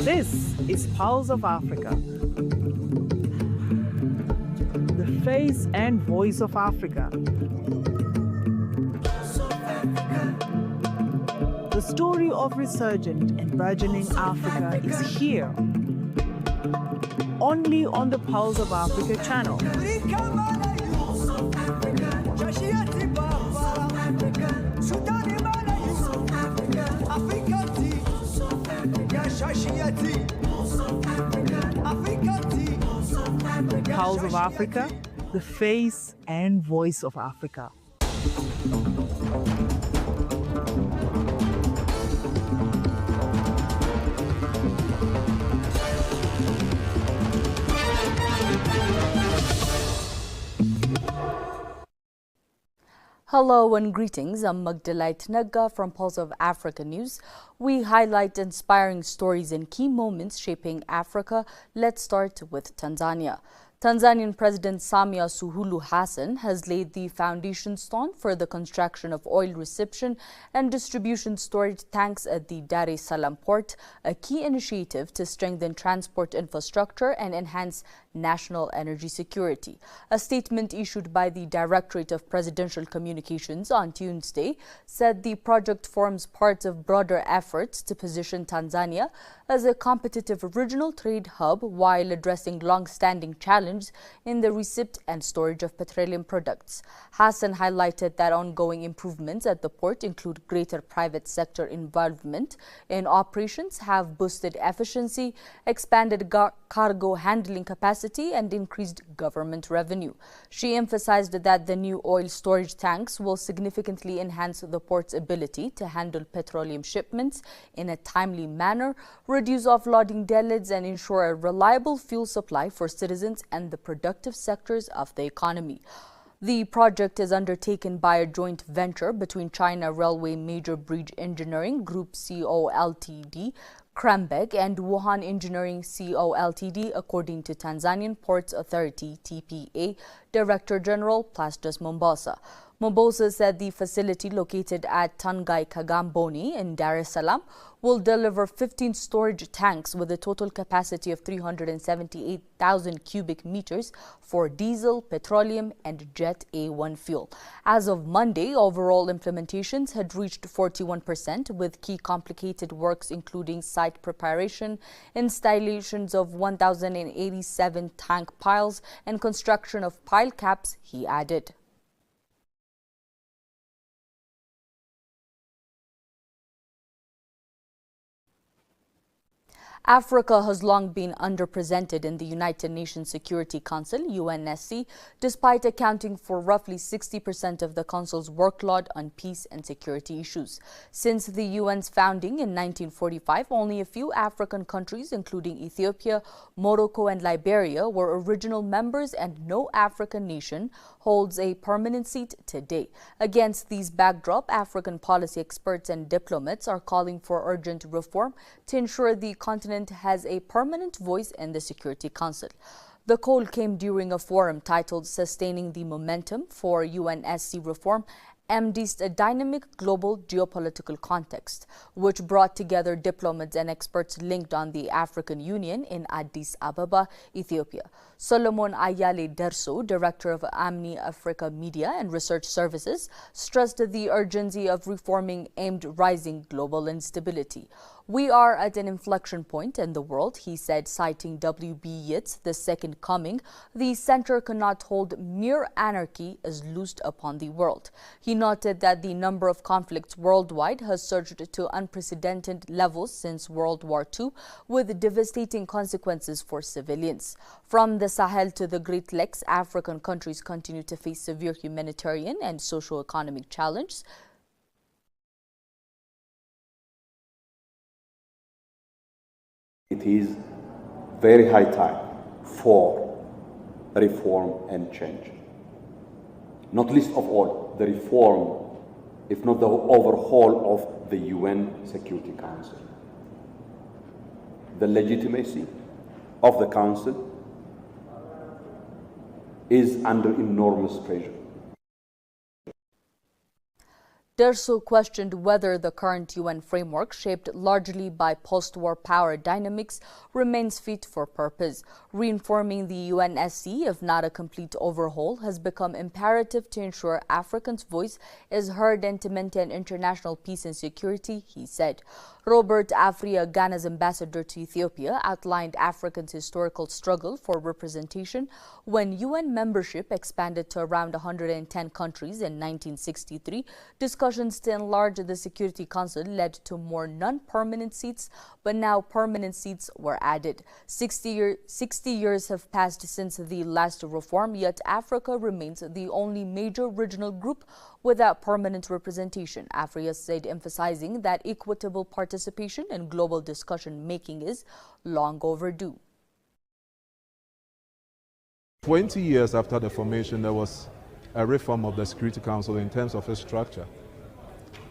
This is Pulse of Africa, the face and voice of Africa. The story of resurgent and burgeoning Africa is here, only on the Pulse of Africa channel. Pulse of Africa, the face and voice of Africa. Hello and greetings. I'm Magdalite Nagga from Pulse of Africa News. We highlight inspiring stories and key moments shaping Africa. Let's start with Tanzania. Tanzanian President Samia Suluhu Hassan has laid the foundation stone for the construction of oil reception and distribution storage tanks at the Dar es Salaam port, a key initiative to strengthen transport infrastructure and enhance national energy security. A statement issued by the Directorate of Presidential Communications on Tuesday said the project forms part of broader efforts to position Tanzania as a competitive regional trade hub while addressing long-standing challenges in the receipt and storage of petroleum products. Hassan highlighted that ongoing improvements at the port include greater private sector involvement in operations, have boosted efficiency, expanded cargo handling capacity, and increased government revenue. She emphasized that the new oil storage tanks will significantly enhance the port's ability to handle petroleum shipments in a timely manner, reduce offloading delays, and ensure a reliable fuel supply for citizens and the productive sectors of the economy. The project is undertaken by a joint venture between China Railway Major Bridge Engineering Group Co. Ltd, Krambeg, and Wuhan Engineering Co. Ltd, according to Tanzanian Ports Authority TPA Director General Plastus Mombasa. Mombasa said the facility located at Tangai Kagamboni in Dar es Salaam will deliver 15 storage tanks with a total capacity of 378,000 cubic meters for diesel, petroleum, and Jet A1 fuel. As of Monday, overall implementations had reached 41%, with key complicated works including site preparation, installations of 1,087 tank piles, and construction of pile caps, he added. Africa has long been underrepresented in the United Nations Security Council, UNSC, despite accounting for roughly 60% of the Council's workload on peace and security issues. Since the UN's founding in 1945, only a few African countries, including Ethiopia, Morocco, and Liberia, were original members, and no African nation holds a permanent seat today. Against these backdrop, African policy experts and diplomats are calling for urgent reform to ensure the continent has a permanent voice in the Security Council. The call came during a forum titled Sustaining the Momentum for UNSC Reform amidst a dynamic global geopolitical context, which brought together diplomats and experts linked on the African Union in Addis Ababa, Ethiopia. Solomon Ayale Derso, Director of Amni Africa Media and Research Services, stressed the urgency of reforming aimed rising global instability. We are at an inflection point in the world, he said, citing W.B. Yeats' The Second Coming. The center cannot hold mere anarchy as loosed upon the world. He noted that the number of conflicts worldwide has surged to unprecedented levels since World War II, with devastating consequences for civilians. From the Sahel to the Great Lakes, African countries continue to face severe humanitarian and socio-economic challenges. It is very high time for reform and change. Not least of all, the reform, if not the overhaul of the UN Security Council. The legitimacy of the Council is under enormous pressure. Derso questioned whether the current UN framework, shaped largely by post-war power dynamics, remains fit for purpose. Reinforming the UNSC, if not a complete overhaul, has become imperative to ensure Africans' voice is heard and to maintain international peace and security, he said. Robert Afria, Ghana's ambassador to Ethiopia, outlined Africa's historical struggle for representation when UN membership expanded to around 110 countries in 1963. Discussions to enlarge the Security Council led to more non-permanent seats, but now permanent seats were added. 60 years have passed since the last reform, yet Africa remains the only major regional group without permanent representation, Afria said, emphasizing that equitable participation in global discussion-making is long overdue. 20 years after the formation, there was a reform of the Security Council in terms of its structure.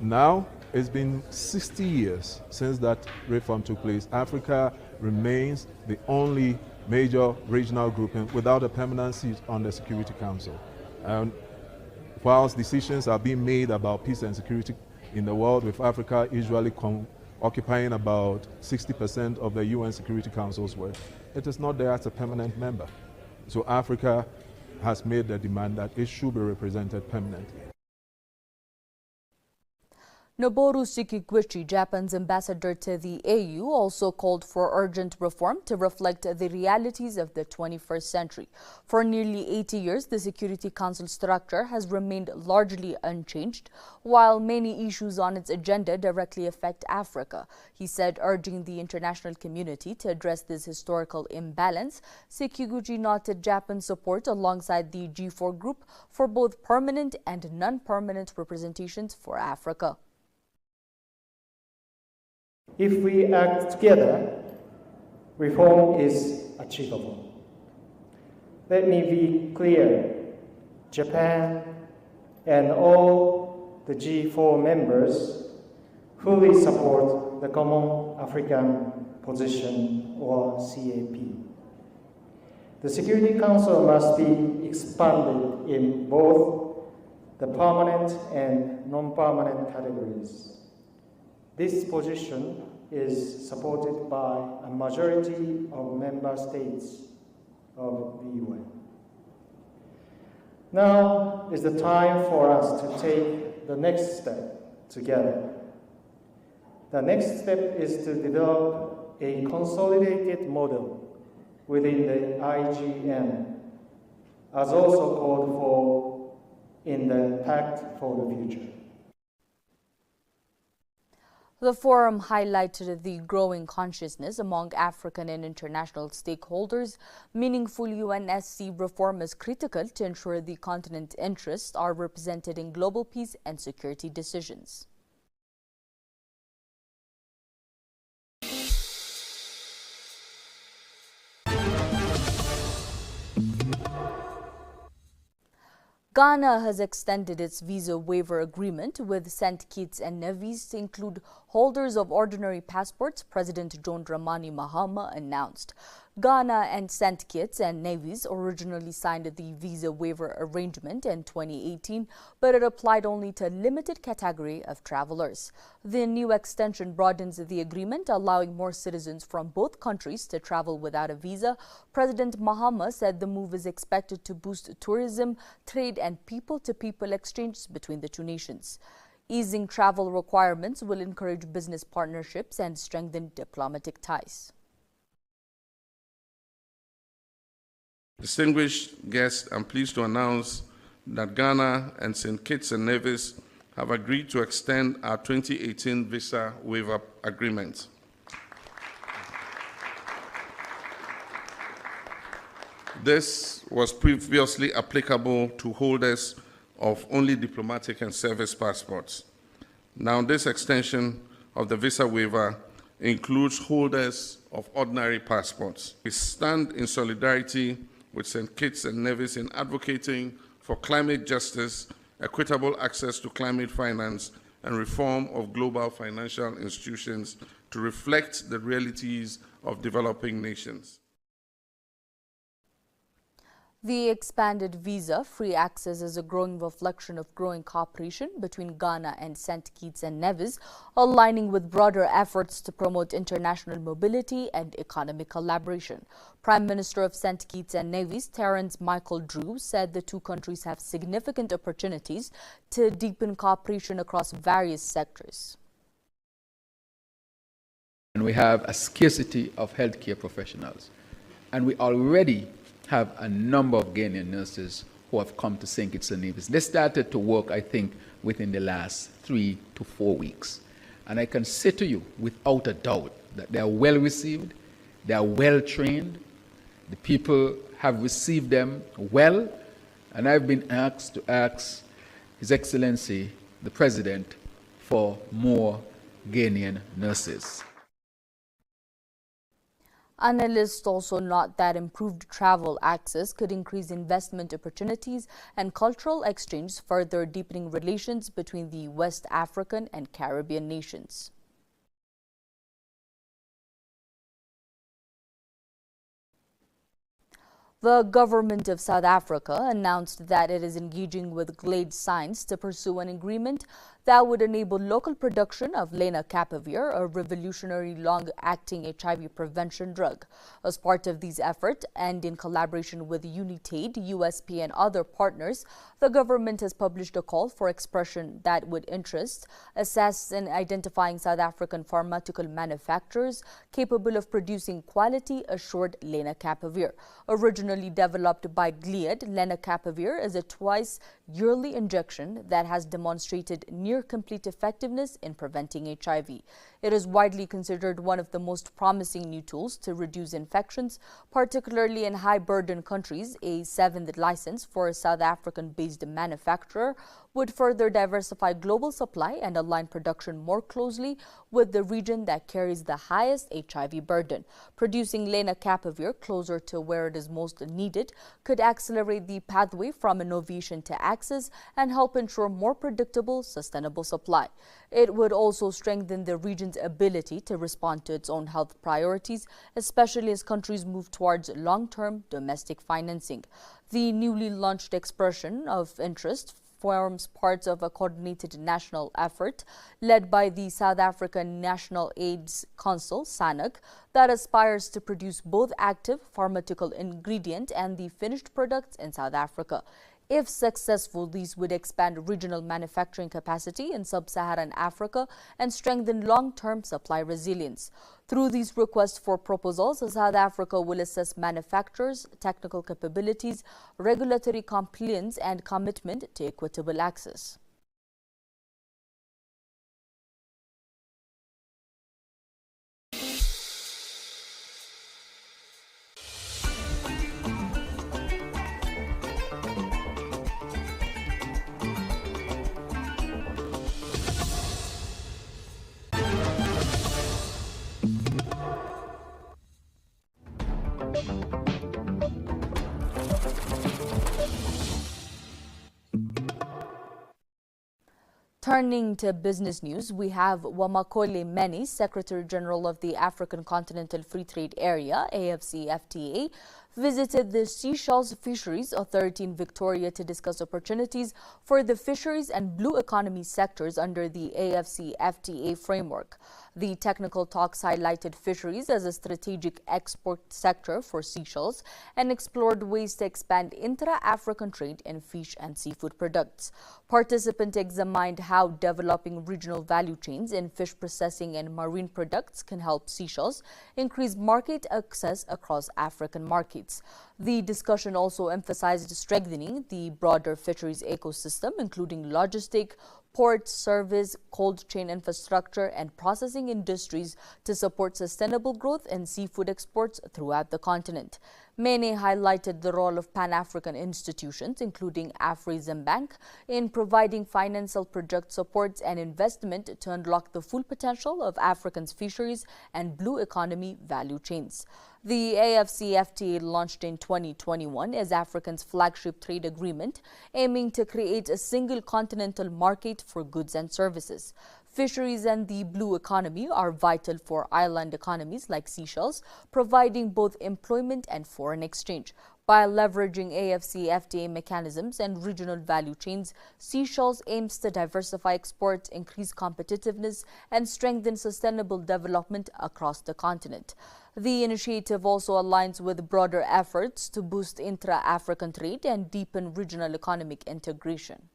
Now, it's been 60 years since that reform took place. Africa remains the only major regional grouping without a permanent seat on the Security Council. And whilst decisions are being made about peace and security in the world, with Africa usually occupying about 60% of the UN Security Council's work, it is not there as a permanent member. So Africa has made the demand that it should be represented permanently. Noboru Sekiguchi, Japan's ambassador to the AU, also called for urgent reform to reflect the realities of the 21st century. For nearly 80 years, the Security Council structure has remained largely unchanged, while many issues on its agenda directly affect Africa. He said, urging the international community to address this historical imbalance. Sekiguchi noted Japan's support alongside the G4 group for both permanent and non-permanent representations for Africa. If we act together, reform is achievable. Let me be clear. Japan and all the G4 members fully support the Common African Position, or CAP. The Security Council must be expanded in both the permanent and non-permanent categories. This position is supported by a majority of member states of the UN. Now is the time for us to take the next step together. The next step is to develop a consolidated model within the IGM, as also called for in the Pact for the Future. The forum highlighted the growing consciousness among African and international stakeholders. Meaningful UNSC reform is critical to ensure the continent's interests are represented in global peace and security decisions. Ghana has extended its visa waiver agreement with St. Kitts and Nevis to include holders of ordinary passports, President John Dramani Mahama announced. Ghana and St. Kitts and Nevis originally signed the visa waiver arrangement in 2018, but it applied only to a limited category of travelers. The new extension broadens the agreement, allowing more citizens from both countries to travel without a visa. President Mahama said the move is expected to boost tourism, trade, and people-to-people exchanges between the two nations. Easing travel requirements will encourage business partnerships and strengthen diplomatic ties. Distinguished guests, I'm pleased to announce that Ghana and St. Kitts and Nevis have agreed to extend our 2018 visa waiver agreement. This was previously applicable to holders of only diplomatic and service passports. Now, this extension of the visa waiver includes holders of ordinary passports. We stand in solidarity with St. Kitts and Nevis in advocating for climate justice, equitable access to climate finance, and reform of global financial institutions to reflect the realities of developing nations. The expanded visa-free access is a growing reflection of growing cooperation between Ghana and St. Kitts and Nevis, aligning with broader efforts to promote international mobility and economic collaboration. Prime Minister of St. Kitts and Nevis, Terence Michael Drew, said the two countries have significant opportunities to deepen cooperation across various sectors. And we have a scarcity of healthcare professionals, and we already have a number of Ghanaian nurses who have come to St. Kitts and Nevis. They started to work, I think, within the last 3 to 4 weeks. And I can say to you, without a doubt, that they are well received, they are well trained, the people have received them well, and I've been asked to ask His Excellency, the President, for more Ghanaian nurses. Analysts also note that improved travel access could increase investment opportunities and cultural exchange, further deepening relations between the West African and Caribbean nations. The government of South Africa announced that it is engaging with Glade Science to pursue an agreement that would enable local production of lenacapavir, a revolutionary long-acting HIV prevention drug. As part of these efforts and in collaboration with UNITAID, USP and other partners, the government has published a call for expression that would interest, assess and identifying South African pharmaceutical manufacturers capable of producing quality-assured lenacapavir. Originally developed by Gilead, lenacapavir is a twice-yearly injection that has demonstrated near-complete effectiveness in preventing HIV. It is widely considered one of the most promising new tools to reduce infections, particularly in high-burden countries. A seventh license for a South African-based manufacturer would further diversify global supply and align production more closely with the region that carries the highest HIV burden. Producing lenacapavir closer to where it is most needed could accelerate the pathway from innovation to access and help ensure more predictable, sustainable supply. It would also strengthen the region's ability to respond to its own health priorities, especially as countries move towards long-term domestic financing. The newly launched expression of interest forms part of a coordinated national effort led by the South African National AIDS Council, SANAC, that aspires to produce both active pharmaceutical ingredient and the finished products in South Africa. If successful, these would expand regional manufacturing capacity in sub-Saharan Africa and strengthen long-term supply resilience. Through these requests for proposals, South Africa will assess manufacturers' technical capabilities, regulatory compliance, and commitment to equitable access. Turning to business news, we have Wamakole Meni, Secretary General of the African Continental Free Trade Area, AfCFTA, visited the Seychelles Fisheries Authority in Victoria to discuss opportunities for the fisheries and blue economy sectors under the AfCFTA framework. The technical talks highlighted fisheries as a strategic export sector for Seychelles and explored ways to expand intra-African trade in fish and seafood products. Participants examined how developing regional value chains in fish processing and marine products can help Seychelles increase market access across African markets. The discussion also emphasized strengthening the broader fisheries ecosystem, including logistic, port, service, cold chain infrastructure, and processing industries to support sustainable growth in seafood exports throughout the continent. Mene highlighted the role of Pan-African institutions, including Afreximbank, in providing financial project support and investment to unlock the full potential of Africa's fisheries and blue economy value chains. The AfCFTA, launched in 2021, is Africa's flagship trade agreement, aiming to create a single continental market for goods and services. Fisheries and the blue economy are vital for island economies like Seychelles, providing both employment and foreign exchange. By leveraging AFCFTA mechanisms and regional value chains, Seychelles aims to diversify exports, increase competitiveness, and strengthen sustainable development across the continent. The initiative also aligns with broader efforts to boost intra-African trade and deepen regional economic integration.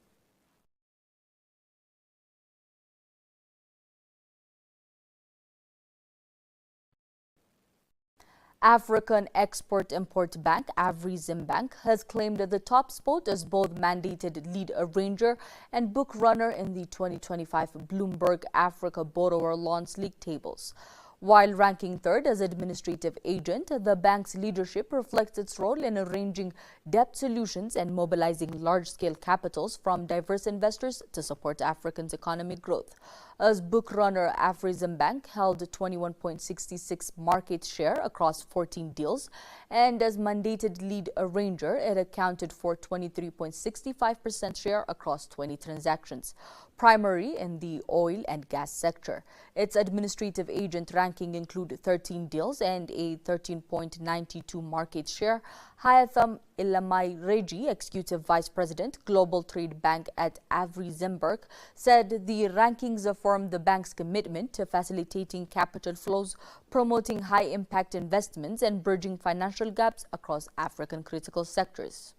African Export-Import Bank, Afreximbank, has claimed the top spot as both mandated lead arranger and book runner in the 2025 Bloomberg Africa Borrower Loans League tables. While ranking third as administrative agent, the bank's leadership reflects its role in arranging debt solutions and mobilizing large-scale capitals from diverse investors to support Africa's economic growth. As book runner, Afreximbank held a 21.66% market share across 14 deals, and as mandated lead arranger, it accounted for 23.65% share across 20 transactions, primarily in the oil and gas sector. Its administrative agent ranking include 13 deals and a 13.92% market share. Hayatham Ilamai Reji, Executive Vice President, Global Trade Bank at Afreximbank, said the rankings affirm the bank's commitment to facilitating capital flows, promoting high-impact investments, and bridging financial gaps across African critical sectors.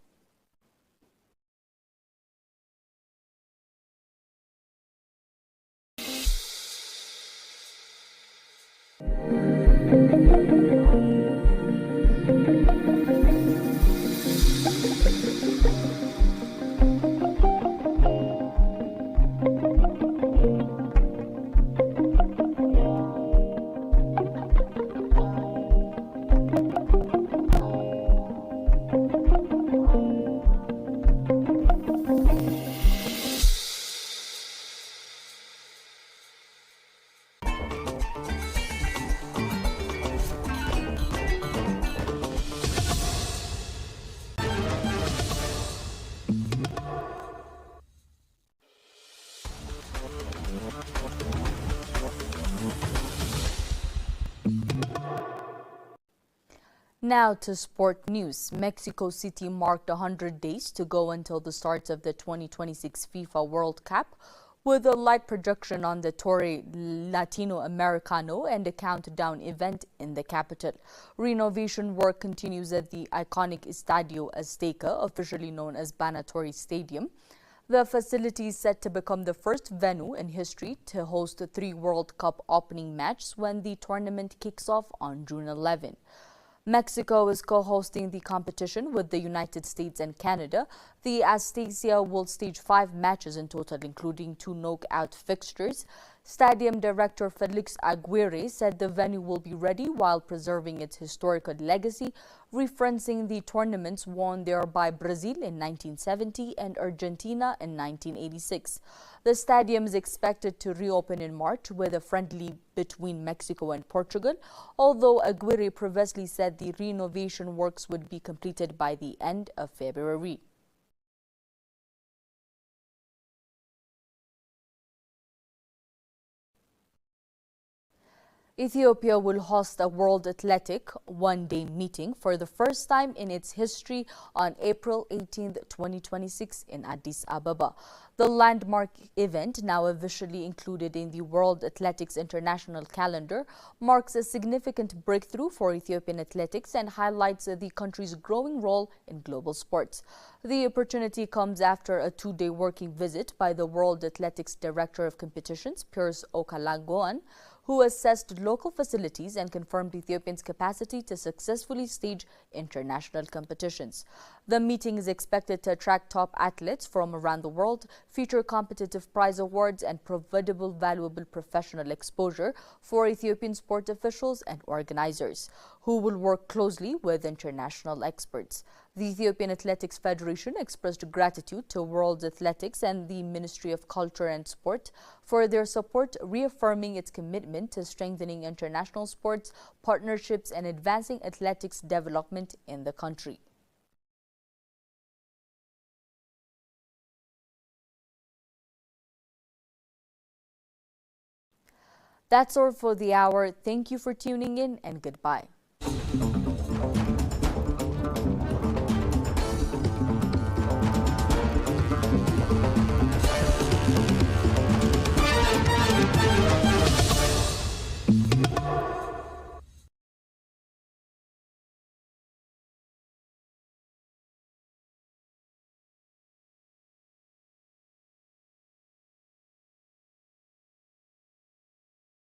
Now to sport news. Mexico City marked 100 days to go until the start of the 2026 FIFA World Cup, with a light projection on the Torre Latino Americano and a countdown event in the capital. Renovation work continues at the iconic Estadio Azteca, officially known as Banatorre Stadium. The facility is set to become the first venue in history to host 3 World Cup opening matches when the tournament kicks off on June 11. Mexico is co-hosting the competition with the United States and Canada. The Azteca will stage 5 matches in total, including 2 knockout fixtures. Stadium director Felix Aguirre said the venue will be ready while preserving its historical legacy, referencing the tournaments won there by Brazil in 1970 and Argentina in 1986. The stadium is expected to reopen in March with a friendly between Mexico and Portugal, although Aguirre previously said the renovation works would be completed by the end of February. Ethiopia will host a World Athletic one-day meeting for the first time in its history on April 18, 2026 in Addis Ababa. The landmark event, now officially included in the World Athletics International calendar, marks a significant breakthrough for Ethiopian athletics and highlights the country's growing role in global sports. The opportunity comes after a 2-day working visit by the World Athletics Director of Competitions, Piers Okalagoan, who assessed local facilities and confirmed Ethiopia's capacity to successfully stage international competitions. The meeting is expected to attract top athletes from around the world, feature competitive prize awards, and provide valuable professional exposure for Ethiopian sport officials and organizers, who will work closely with international experts. The Ethiopian Athletics Federation expressed gratitude to World Athletics and the Ministry of Culture and Sport for their support, reaffirming its commitment to strengthening international sports partnerships and advancing athletics development in the country. That's all for the hour. Thank you for tuning in and goodbye.